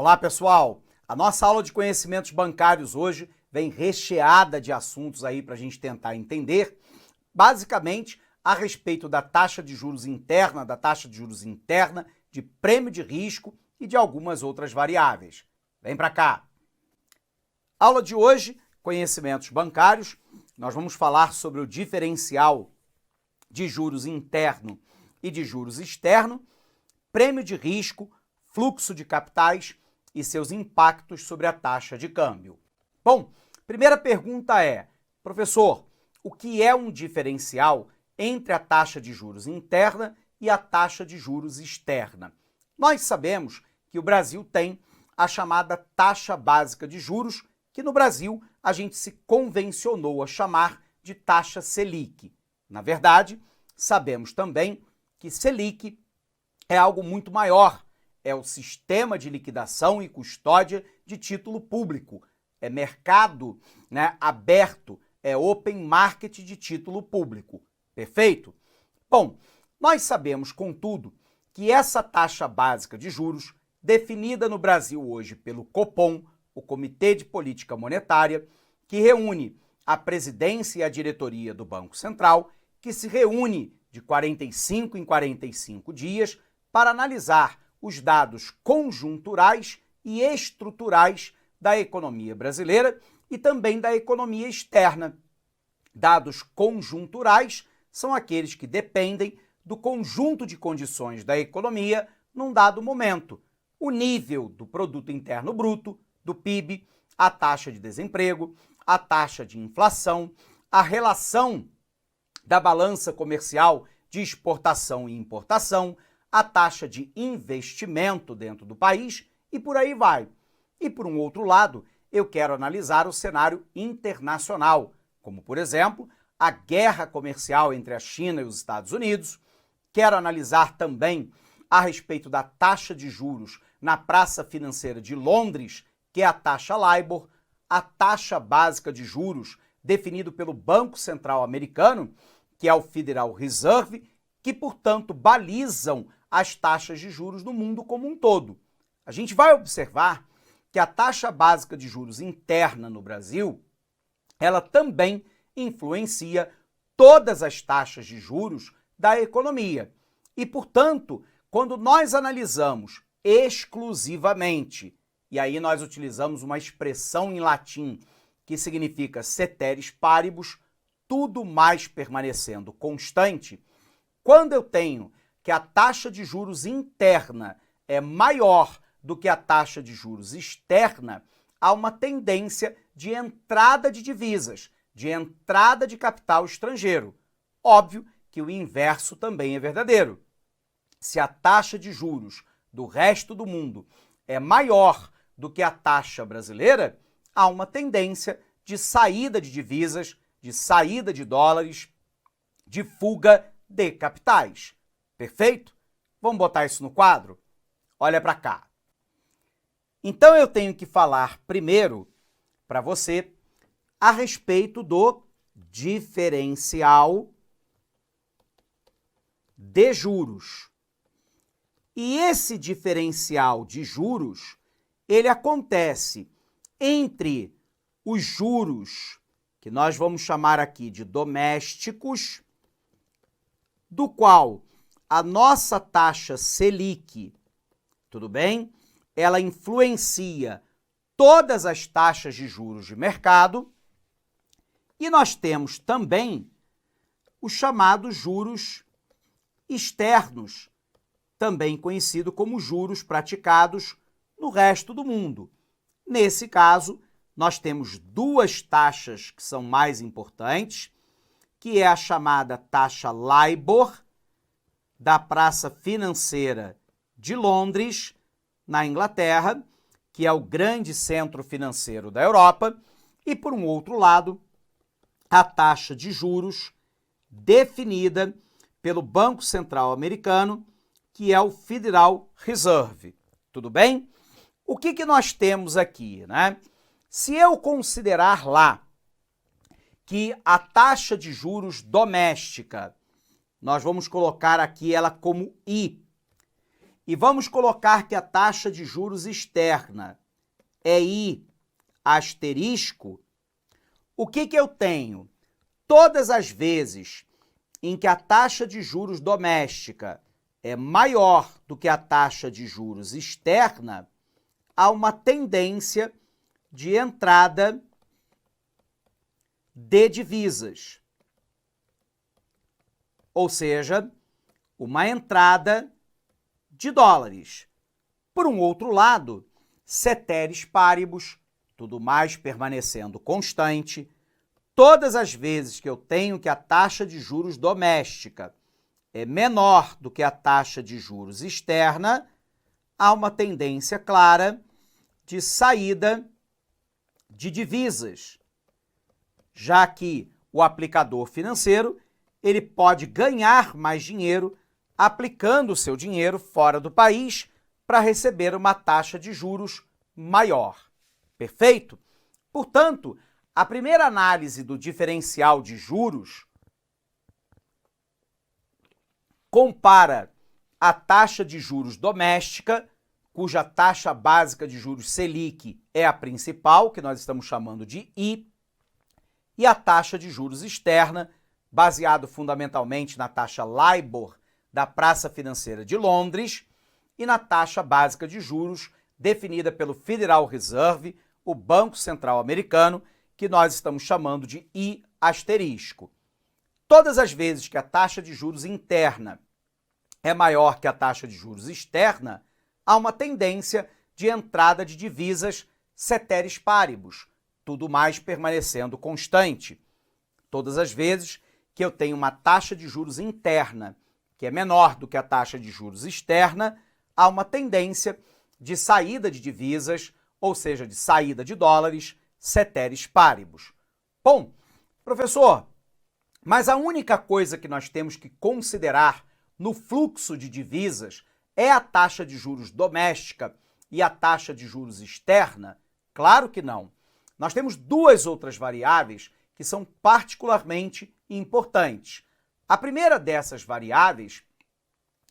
Olá, pessoal! A nossa aula de conhecimentos bancários hoje vem recheada de assuntos aí para a gente tentar entender, basicamente, a respeito da taxa de juros interna, de prêmio de risco e de algumas outras variáveis. Vem para cá! Aula de hoje, conhecimentos bancários, nós vamos falar sobre o diferencial de juros interno e de juros externo, prêmio de risco, fluxo de capitais e seus impactos sobre a taxa de câmbio. Bom, primeira pergunta é, professor, o que é um diferencial entre a taxa de juros interna e a taxa de juros externa? Nós sabemos que o Brasil tem a chamada taxa básica de juros, que no Brasil a gente se convencionou a chamar de taxa Selic. Na verdade, sabemos também que Selic é algo muito maior, é o sistema de liquidação e custódia de título público, é mercado, aberto, é open market de título público, perfeito? Bom, nós sabemos, contudo, que essa taxa básica de juros, definida no Brasil hoje pelo Copom, o Comitê de Política Monetária, que reúne a presidência e a diretoria do Banco Central, que se reúne de 45 em 45 dias para analisar os dados conjunturais e estruturais da economia brasileira e também da economia externa. Dados conjunturais são aqueles que dependem do conjunto de condições da economia num dado momento. O nível do produto interno bruto, do PIB, a taxa de desemprego, a taxa de inflação, a relação da balança comercial de exportação e importação, a taxa de investimento dentro do país e por aí vai. E por um outro lado, eu quero analisar o cenário internacional, como por exemplo, a guerra comercial entre a China e os Estados Unidos. Quero analisar também a respeito da taxa de juros na praça financeira de Londres, que é a taxa LIBOR, a taxa básica de juros definido pelo Banco Central americano, que é o Federal Reserve, que, portanto, balizam as taxas de juros no mundo como um todo. A gente vai observar que a taxa básica de juros interna no Brasil, ela também influencia todas as taxas de juros da economia. E, portanto, quando nós analisamos exclusivamente, e aí nós utilizamos uma expressão em latim que significa ceteris paribus, tudo mais permanecendo constante, quando eu tenho que a taxa de juros interna é maior do que a taxa de juros externa, há uma tendência de entrada de divisas, de entrada de capital estrangeiro. Óbvio que o inverso também é verdadeiro. Se a taxa de juros do resto do mundo é maior do que a taxa brasileira, há uma tendência de saída de divisas, de saída de dólares, de fuga de capitais. Perfeito? Vamos botar isso no quadro? Olha para cá. Então eu tenho que falar primeiro para você a respeito do diferencial de juros. E esse diferencial de juros, ele acontece entre os juros que nós vamos chamar aqui de domésticos, do qual a nossa taxa Selic, tudo bem? Ela influencia todas as taxas de juros de mercado, e nós temos também os chamados juros externos, também conhecido como juros praticados no resto do mundo. Nesse caso, nós temos duas taxas que são mais importantes, que é a chamada taxa LIBOR, da Praça Financeira de Londres, na Inglaterra, que é o grande centro financeiro da Europa, e, por um outro lado, a taxa de juros definida pelo Banco Central americano, que é o Federal Reserve. Tudo bem? O que nós temos aqui, né? Se eu considerar lá que a taxa de juros doméstica, nós vamos colocar aqui ela como I, e vamos colocar que a taxa de juros externa é I asterisco, o que eu tenho? Todas as vezes em que a taxa de juros doméstica é maior do que a taxa de juros externa, há uma tendência de entrada de divisas. Ou seja, uma entrada de dólares. Por um outro lado, ceteris paribus, tudo mais permanecendo constante, todas as vezes que eu tenho que a taxa de juros doméstica é menor do que a taxa de juros externa, há uma tendência clara de saída de divisas, já que o aplicador financeiro ele pode ganhar mais dinheiro aplicando o seu dinheiro fora do país para receber uma taxa de juros maior. Perfeito? Portanto, a primeira análise do diferencial de juros compara a taxa de juros doméstica, cuja taxa básica de juros Selic é a principal, que nós estamos chamando de I, e a taxa de juros externa, baseado fundamentalmente na taxa LIBOR da Praça Financeira de Londres e na taxa básica de juros definida pelo Federal Reserve, o Banco Central Americano, que nós estamos chamando de I asterisco. Todas as vezes que a taxa de juros interna é maior que a taxa de juros externa, há uma tendência de entrada de divisas ceteris paribus, tudo mais permanecendo constante. Todas as vezes que eu tenho uma taxa de juros interna que é menor do que a taxa de juros externa, há uma tendência de saída de divisas, ou seja, de saída de dólares, ceteris paribus. Bom, professor, mas a única coisa que nós temos que considerar no fluxo de divisas é a taxa de juros doméstica e a taxa de juros externa? Claro que não. Nós temos duas outras variáveis que são particularmente importantes. A primeira dessas variáveis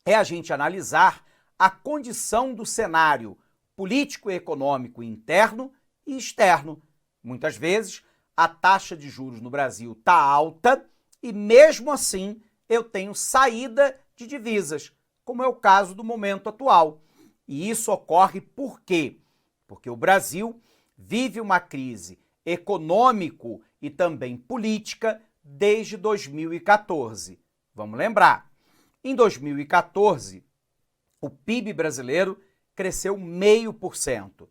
é a gente analisar a condição do cenário político e econômico interno e externo. Muitas vezes, a taxa de juros no Brasil está alta e, mesmo assim, eu tenho saída de divisas, como é o caso do momento atual. E isso ocorre por quê? Porque o Brasil vive uma crise econômico e também política desde 2014. Vamos lembrar, em 2014, o PIB brasileiro cresceu 0,5%.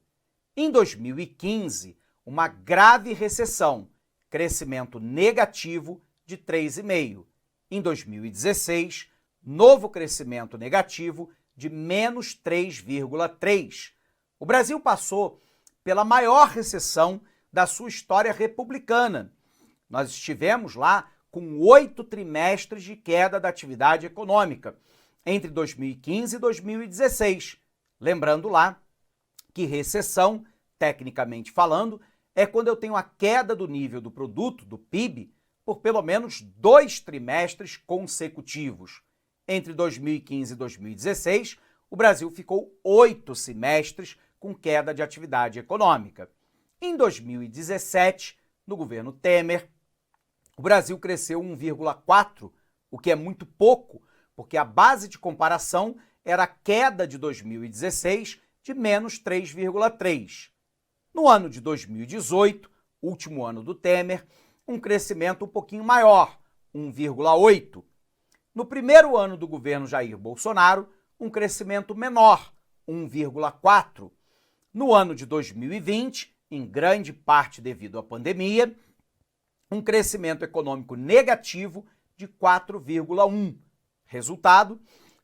Em 2015, uma grave recessão, crescimento negativo de 3,5%. Em 2016, novo crescimento negativo de menos 3,3%. O Brasil passou pela maior recessão da sua história republicana. Nós estivemos lá com 8 trimestres de queda da atividade econômica, entre 2015 e 2016. Lembrando lá que recessão, tecnicamente falando, é quando eu tenho a queda do nível do produto, do PIB, por pelo menos 2 trimestres consecutivos. Entre 2015 e 2016, o Brasil ficou 8 semestres com queda de atividade econômica. Em 2017, no governo Temer, o Brasil cresceu 1,4%, o que é muito pouco, porque a base de comparação era a queda de 2016 de menos 3,3%. No ano de 2018, último ano do Temer, um crescimento um pouquinho maior, 1,8%. No primeiro ano do governo Jair Bolsonaro, um crescimento menor, 1,4%. No ano de 2020, em grande parte devido à pandemia, um crescimento econômico negativo de 4,1%. Resultado,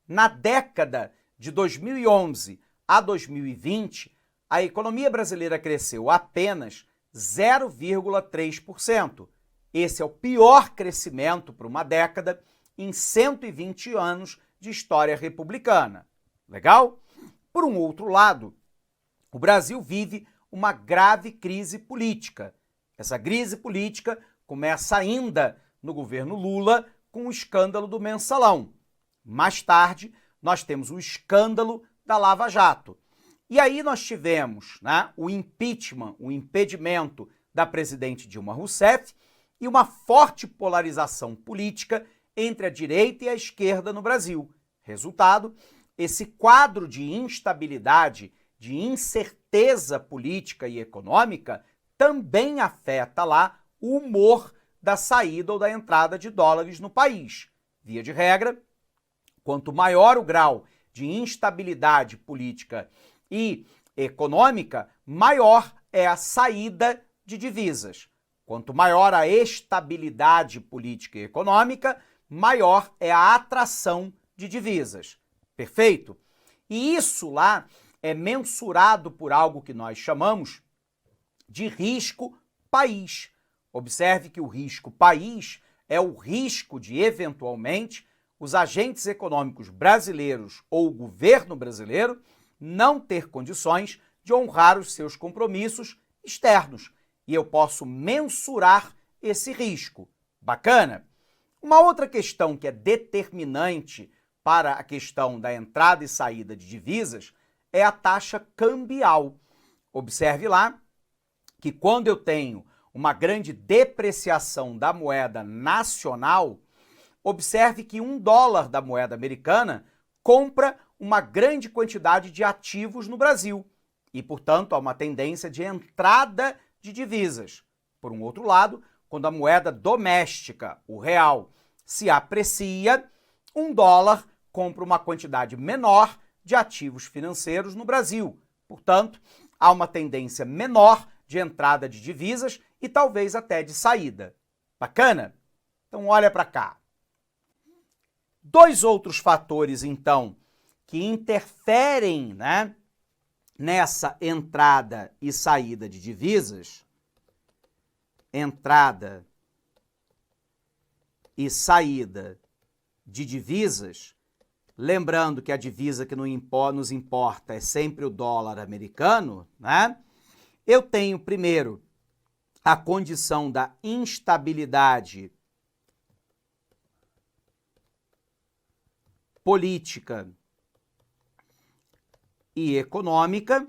na década de 2011 a 2020, a economia brasileira cresceu apenas 0,3%. Esse é o pior crescimento para uma década em 120 anos de história republicana. Legal? Por um outro lado, o Brasil vive uma grave crise política. Essa crise política começa ainda no governo Lula com o escândalo do Mensalão. Mais tarde, nós temos o escândalo da Lava Jato. E aí nós tivemos, né, o impeachment, o impedimento da presidente Dilma Rousseff e uma forte polarização política entre a direita e a esquerda no Brasil. Resultado, esse quadro de instabilidade, de incerteza política e econômica também afeta lá o humor da saída ou da entrada de dólares no país. Via de regra, quanto maior o grau de instabilidade política e econômica, maior é a saída de divisas. Quanto maior a estabilidade política e econômica, maior é a atração de divisas. Perfeito? E isso lá é mensurado por algo que nós chamamos de risco país. Observe que o risco país é o risco de, eventualmente, os agentes econômicos brasileiros ou o governo brasileiro não ter condições de honrar os seus compromissos externos. E eu posso mensurar esse risco. Bacana? Uma outra questão que é determinante para a questão da entrada e saída de divisas é a taxa cambial. Observe lá que quando eu tenho uma grande depreciação da moeda nacional, observe que $1 da moeda americana compra uma grande quantidade de ativos no Brasil e, portanto, há uma tendência de entrada de divisas. Por um outro lado, quando a moeda doméstica, o real, se aprecia, $1 compra uma quantidade menor de ativos financeiros no Brasil. Portanto, há uma tendência menor de entrada de divisas e talvez até de saída. Bacana? Então, olha para cá. Dois outros fatores, então, que interferem, né, nessa entrada e saída de divisas, entrada e saída de divisas, lembrando que a divisa que nos importa é sempre o dólar americano, né? Eu tenho, primeiro, a condição da instabilidade política e econômica.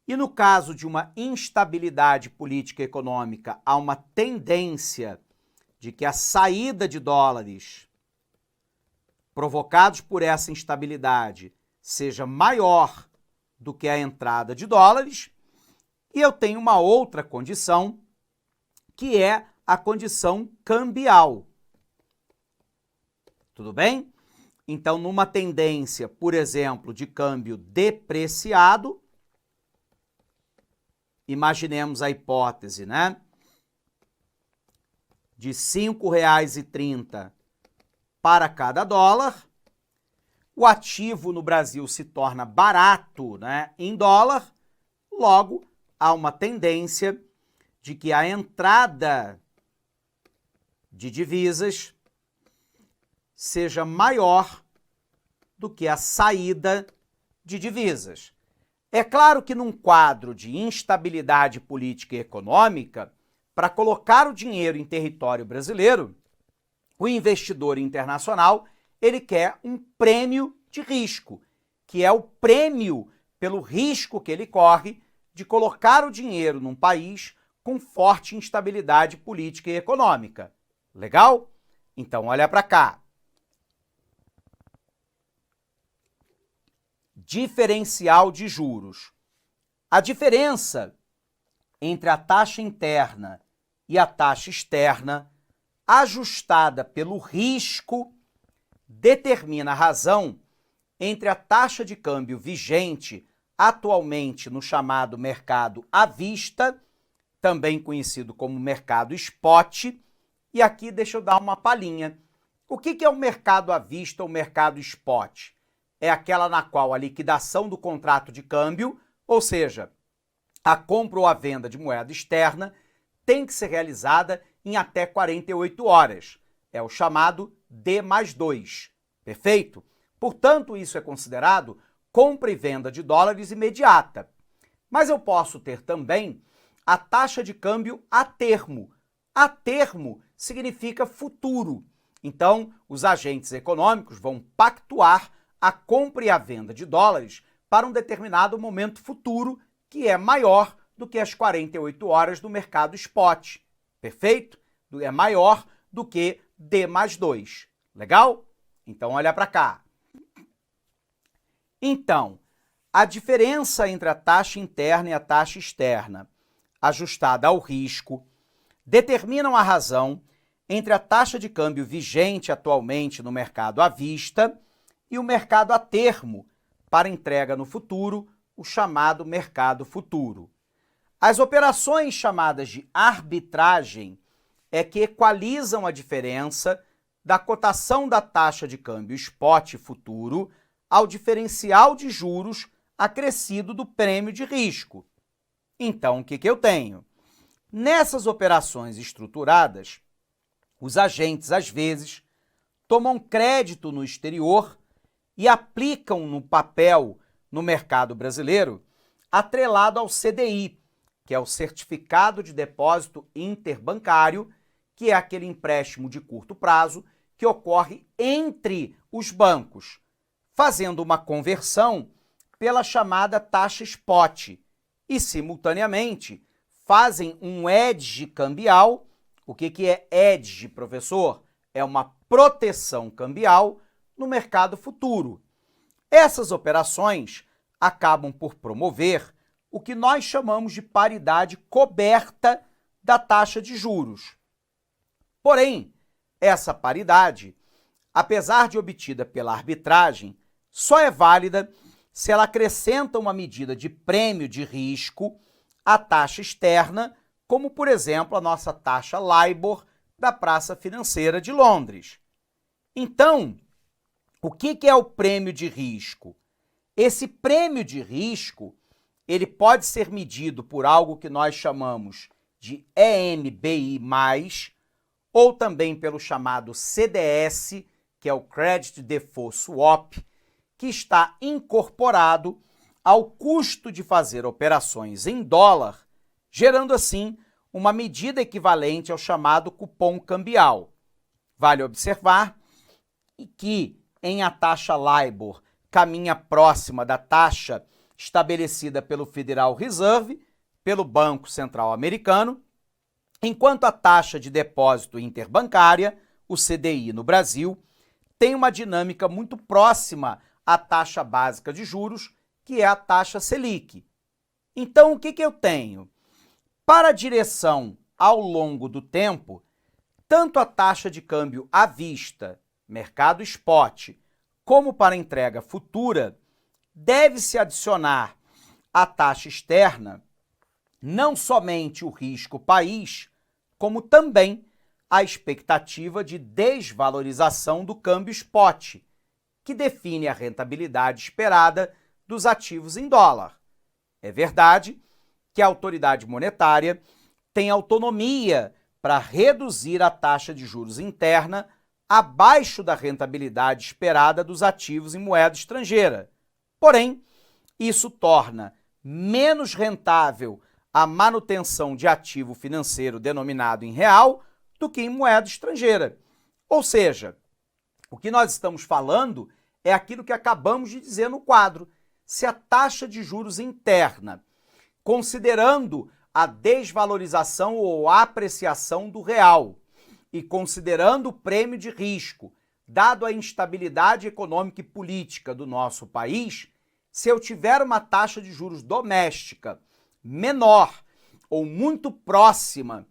E no caso de uma instabilidade política e econômica, há uma tendência de que a saída de dólares provocados por essa instabilidade seja maior do que a entrada de dólares. E eu tenho uma outra condição, que é a condição cambial. Tudo bem? Então, numa tendência, por exemplo, de câmbio depreciado, imaginemos a hipótese, né, de R$ 5,30 para cada dólar, o ativo no Brasil se torna barato, né, em dólar, logo há uma tendência de que a entrada de divisas seja maior do que a saída de divisas. É claro que num quadro de instabilidade política e econômica, para colocar o dinheiro em território brasileiro, o investidor internacional, ele quer um prêmio de risco, que é o prêmio pelo risco que ele corre de colocar o dinheiro num país com forte instabilidade política e econômica. Legal? Então, olha para cá. Diferencial de juros. A diferença entre a taxa interna e a taxa externa, ajustada pelo risco, determina a razão entre a taxa de câmbio vigente atualmente no chamado mercado à vista, também conhecido como mercado spot, e aqui deixa eu dar uma palhinha. O que é o mercado à vista ou mercado spot? É aquela na qual a liquidação do contrato de câmbio, ou seja, a compra ou a venda de moeda externa, tem que ser realizada em até 48 horas. É o chamado D+2. Perfeito? Portanto, isso é considerado compra e venda de dólares imediata. Mas eu posso ter também a taxa de câmbio a termo. A termo significa futuro. Então, os agentes econômicos vão pactuar a compra e a venda de dólares para um determinado momento futuro que é maior do que as 48 horas do mercado spot. Perfeito? É maior do que D+2. Legal? Então, olha para cá. Então, a diferença entre a taxa interna e a taxa externa, ajustada ao risco, determinam a razão entre a taxa de câmbio vigente atualmente no mercado à vista e o mercado a termo para entrega no futuro, o chamado mercado futuro. As operações chamadas de arbitragem é que equalizam a diferença da cotação da taxa de câmbio spot futuro ao diferencial de juros acrescido do prêmio de risco. Então, o que eu tenho? Nessas operações estruturadas, os agentes, às vezes, tomam crédito no exterior e aplicam no papel no mercado brasileiro atrelado ao CDI, que é o Certificado de Depósito Interbancário, que é aquele empréstimo de curto prazo que ocorre entre os bancos, fazendo uma conversão pela chamada taxa spot e, simultaneamente, fazem um hedge cambial. O que é hedge, professor? É uma proteção cambial no mercado futuro. Essas operações acabam por promover o que nós chamamos de paridade coberta da taxa de juros. Porém, essa paridade, apesar de obtida pela arbitragem, só é válida se ela acrescenta uma medida de prêmio de risco à taxa externa, como, por exemplo, a nossa taxa LIBOR da Praça Financeira de Londres. Então, o que é o prêmio de risco? Esse prêmio de risco, ele pode ser medido por algo que nós chamamos de EMBI+, ou também pelo chamado CDS, que é o Credit Default Swap, que está incorporado ao custo de fazer operações em dólar, gerando assim uma medida equivalente ao chamado cupom cambial. Vale observar que em a taxa LIBOR caminha próxima da taxa estabelecida pelo Federal Reserve, pelo Banco Central Americano, enquanto a taxa de depósito interbancária, o CDI no Brasil, tem uma dinâmica muito próxima à taxa básica de juros, que é a taxa Selic. Então, o que eu tenho? Para a direção ao longo do tempo, tanto a taxa de câmbio à vista, mercado spot, como para entrega futura, deve-se adicionar à taxa externa não somente o risco país, como também a expectativa de desvalorização do câmbio spot, que define a rentabilidade esperada dos ativos em dólar. É verdade que a autoridade monetária tem autonomia para reduzir a taxa de juros interna abaixo da rentabilidade esperada dos ativos em moeda estrangeira. Porém, isso torna menos rentável a manutenção de ativo financeiro denominado em real do que em moeda estrangeira. Ou seja, o que nós estamos falando é aquilo que acabamos de dizer no quadro. Se a taxa de juros interna, considerando a desvalorização ou apreciação do real e considerando o prêmio de risco, dado a instabilidade econômica e política do nosso país, se eu tiver uma taxa de juros doméstica menor ou muito próxima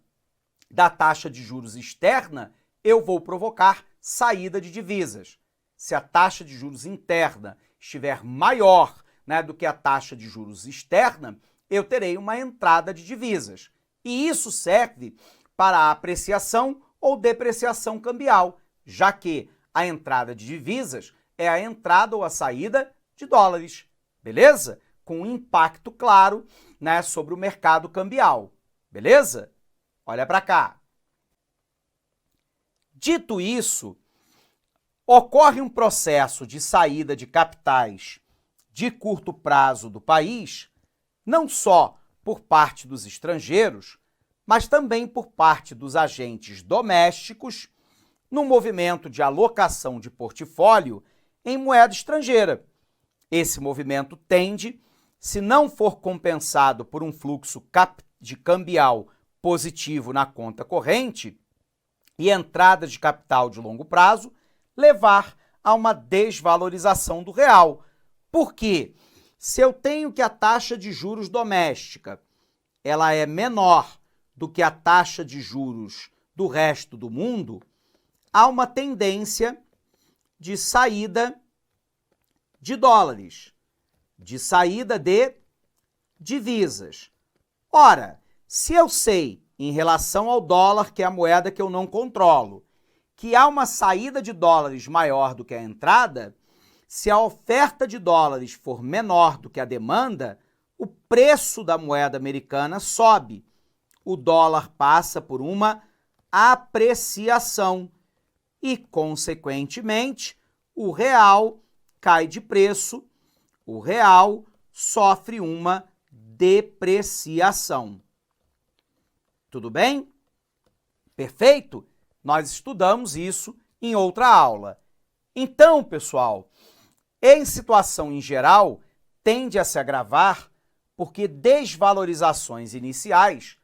da taxa de juros externa, eu vou provocar saída de divisas. Se a taxa de juros interna estiver maior, do que a taxa de juros externa, eu terei uma entrada de divisas. E isso serve para a apreciação ou depreciação cambial, já que a entrada de divisas é a entrada ou a saída de dólares, beleza? Com um impacto claro, sobre o mercado cambial, beleza? Olha para cá. Dito isso, ocorre um processo de saída de capitais de curto prazo do país, não só por parte dos estrangeiros, mas também por parte dos agentes domésticos, num movimento de alocação de portfólio em moeda estrangeira. Esse movimento tende, se não for compensado por um fluxo de cambial positivo na conta corrente e entrada de capital de longo prazo, levar a uma desvalorização do real. Por quê? Se eu tenho que a taxa de juros doméstica ela é menor do que a taxa de juros do resto do mundo, há uma tendência de saída de dólares, de saída de divisas. Ora, se eu sei, em relação ao dólar, que é a moeda que eu não controlo, que há uma saída de dólares maior do que a entrada, se a oferta de dólares for menor do que a demanda, o preço da moeda americana sobe. O dólar passa por uma apreciação e, consequentemente, o real cai de preço, o real sofre uma depreciação. Tudo bem? Perfeito? Nós estudamos isso em outra aula. Então, pessoal, em situação em geral, tende a se agravar porque desvalorizações iniciais,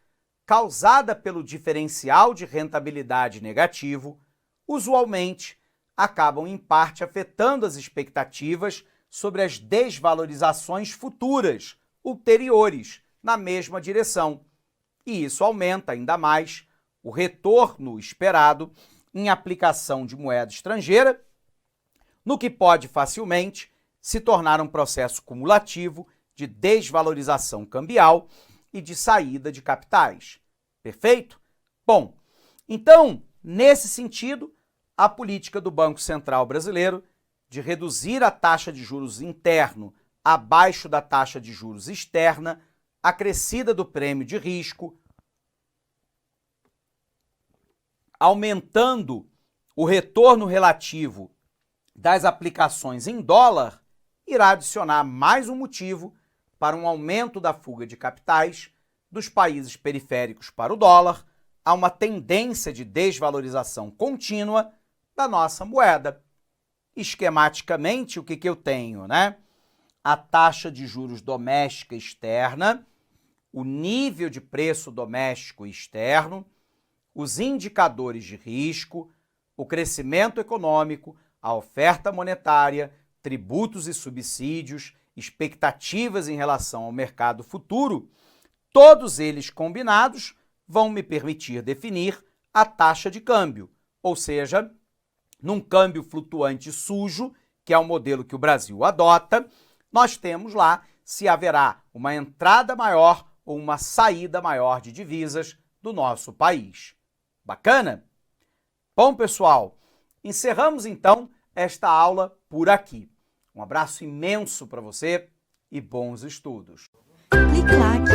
causada pelo diferencial de rentabilidade negativo, usualmente acabam em parte afetando as expectativas sobre as desvalorizações futuras, ulteriores, na mesma direção. E isso aumenta ainda mais o retorno esperado em aplicação de moeda estrangeira, no que pode facilmente se tornar um processo cumulativo de desvalorização cambial e de saída de capitais. Perfeito? Bom, então, nesse sentido, a política do Banco Central brasileiro de reduzir a taxa de juros interno abaixo da taxa de juros externa, acrescida do prêmio de risco, aumentando o retorno relativo das aplicações em dólar, irá adicionar mais um motivo para um aumento da fuga de capitais dos países periféricos para o dólar, a uma tendência de desvalorização contínua da nossa moeda. Esquematicamente, o que eu tenho, né? A taxa de juros doméstica externa, o nível de preço doméstico externo, os indicadores de risco, o crescimento econômico, a oferta monetária, tributos e subsídios, expectativas em relação ao mercado futuro, todos eles combinados vão me permitir definir a taxa de câmbio, ou seja, num câmbio flutuante sujo, que é o modelo que o Brasil adota, nós temos lá se haverá uma entrada maior ou uma saída maior de divisas do nosso país. Bacana? Bom, pessoal, encerramos então esta aula por aqui. Um abraço imenso para você e bons estudos. Clique like.